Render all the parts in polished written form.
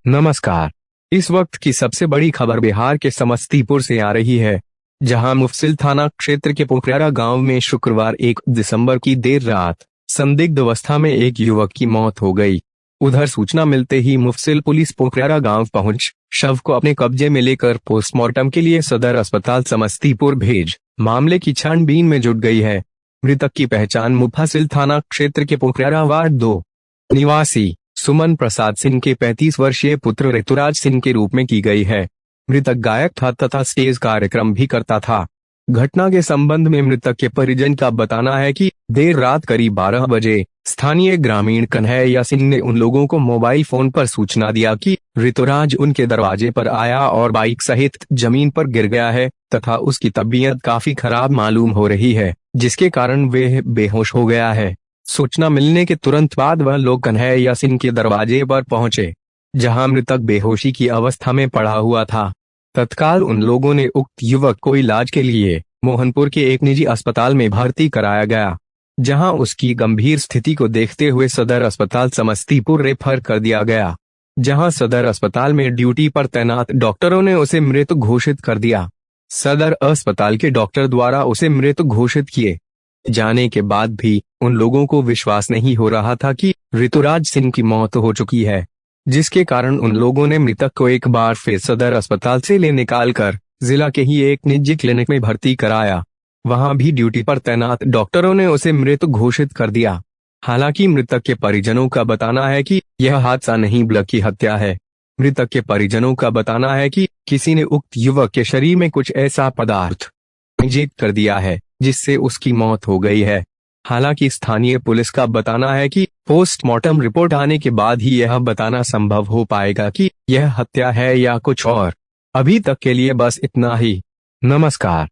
नमस्कार। इस वक्त की सबसे बड़ी खबर बिहार के समस्तीपुर से आ रही है, जहां मुफस्सिल थाना क्षेत्र के पोखरारा गांव में शुक्रवार 1 दिसंबर की देर रात संदिग्ध अवस्था में एक युवक की मौत हो गई। उधर सूचना मिलते ही मुफस्सिल पुलिस पोखरारा गांव पहुंच शव को अपने कब्जे में लेकर पोस्टमार्टम के लिए सदर अस्पताल समस्तीपुर भेज मामले की छानबीन में जुट गई है। मृतक की पहचान मुफस्सिल थाना क्षेत्र के पोखरारा वार्ड 2 निवासी सुमन प्रसाद सिंह के 35 वर्षीय पुत्र ऋतुराज सिंह के रूप में की गई है। मृतक गायक था तथा स्टेज कार्यक्रम भी करता था। घटना के संबंध में मृतक के परिजन का बताना है कि देर रात करीब 12 बजे स्थानीय ग्रामीण कन्हैया सिंह ने उन लोगों को मोबाइल फोन पर सूचना दिया कि ऋतुराज उनके दरवाजे पर आया और बाइक सहित जमीन पर गिर गया है तथा उसकी तबीयत काफी खराब मालूम हो रही है, जिसके कारण वे बेहोश हो गया है। सूचना मिलने के तुरंत बाद वह लोग कन्हैया सिंह के दरवाजे पर पहुंचे, जहां मृतक बेहोशी की अवस्था में पड़ा हुआ था। तत्काल उन लोगों ने उक्त युवक को इलाज के लिए मोहनपुर के एक निजी अस्पताल में भर्ती कराया गया, जहां उसकी गंभीर स्थिति को देखते हुए सदर अस्पताल समस्तीपुर रेफर कर दिया गया, जहां सदर अस्पताल में ड्यूटी पर तैनात डॉक्टरों ने उसे मृत घोषित कर दिया। सदर अस्पताल के डॉक्टर द्वारा उसे मृत घोषित किए जाने के बाद भी उन लोगों को विश्वास नहीं हो रहा था कि ऋतुराज सिंह की मौत हो चुकी है, जिसके कारण उन लोगों ने मृतक को एक बार फिर सदर अस्पताल से ले निकालकर जिला के ही एक निजी क्लिनिक में भर्ती कराया। वहां भी ड्यूटी पर तैनात डॉक्टरों ने उसे मृत घोषित कर दिया। हालांकि मृतक के परिजनों का बताना है कि यह हादसा नहीं बल्कि हत्या है। मृतक के परिजनों का बताना है कि किसी ने उक्त युवक के शरीर में कुछ ऐसा पदार्थ इंजेक्ट कर दिया है जिससे उसकी मौत हो गई है। हालांकि स्थानीय पुलिस का बताना है कि पोस्टमार्टम रिपोर्ट आने के बाद ही यह बताना संभव हो पाएगा कि यह हत्या है या कुछ और। अभी तक के लिए बस इतना ही। नमस्कार।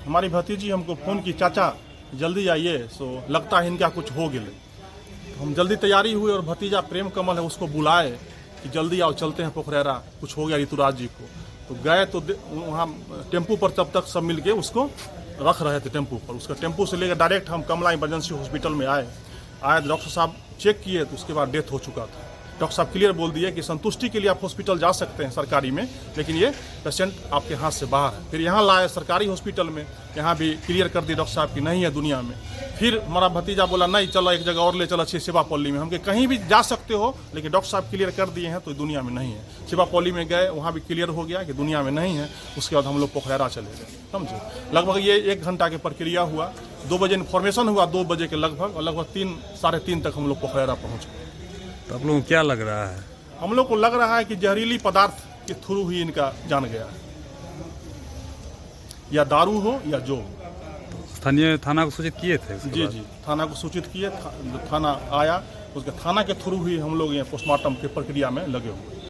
हमारी भतीजी हमको फोन की, चाचा जल्दी आइए, सो लगता है इनका कुछ हो गया। हम जल्दी तैयारी हुए और भतीजा प्रेम कमल है उसको बुलाए कि जल्दी आओ चलते हैं पोखरारा, कुछ हो गया ऋतुराज जी को। तो गए तो वहाँ टेम्पू पर तब तक सब मिल के उसको रख रहे थे टेम्पू पर। उसका टेम्पू से लेकर डायरेक्ट हम कमला इमरजेंसी हॉस्पिटल में आए। डॉक्टर साहब चेक किए तो उसके बाद डेथ हो चुका था। डॉक्टर साहब क्लियर बोल दिए कि संतुष्टि के लिए आप हॉस्पिटल जा सकते हैं सरकारी में, लेकिन ये पेशेंट आपके हाथ से बाहर है। फिर यहाँ लाए सरकारी हॉस्पिटल में, यहाँ भी क्लियर कर दी डॉक्टर साहब की नहीं है दुनिया में। फिर हमारा भतीजा बोला नहीं चलो एक जगह और ले चलो, अच्छी सेवापल्ली में। हम कहीं भी जा सकते हो, लेकिन डॉक्टर साहब क्लियर कर दिए हैं तो दुनिया में नहीं है। सेवापल्ली में गए, वहाँ भी क्लियर हो गया कि दुनिया में नहीं है। उसके बाद हम लोग पोखरारा चले गए, समझे। लगभग ये 1 घंटा की प्रक्रिया हुआ। 2 बजे इन्फॉर्मेशन हुआ, 2 बजे के लगभग, और लगभग 3 साढ़े 3 तक हम लोग पोखरारा पहुँच गए। तो आप लोगों को क्या लग रहा है? हम लोग को लग रहा है कि जहरीली पदार्थ के थ्रू ही इनका जान गया है, या दारू हो या जो हो। स्थानीय थाना को सूचित किए थे? जी जी, थाना को सूचित किए, थाना आया, उसके थाना के थ्रू ही हम लोग ये पोस्टमार्टम की प्रक्रिया में लगे हुए।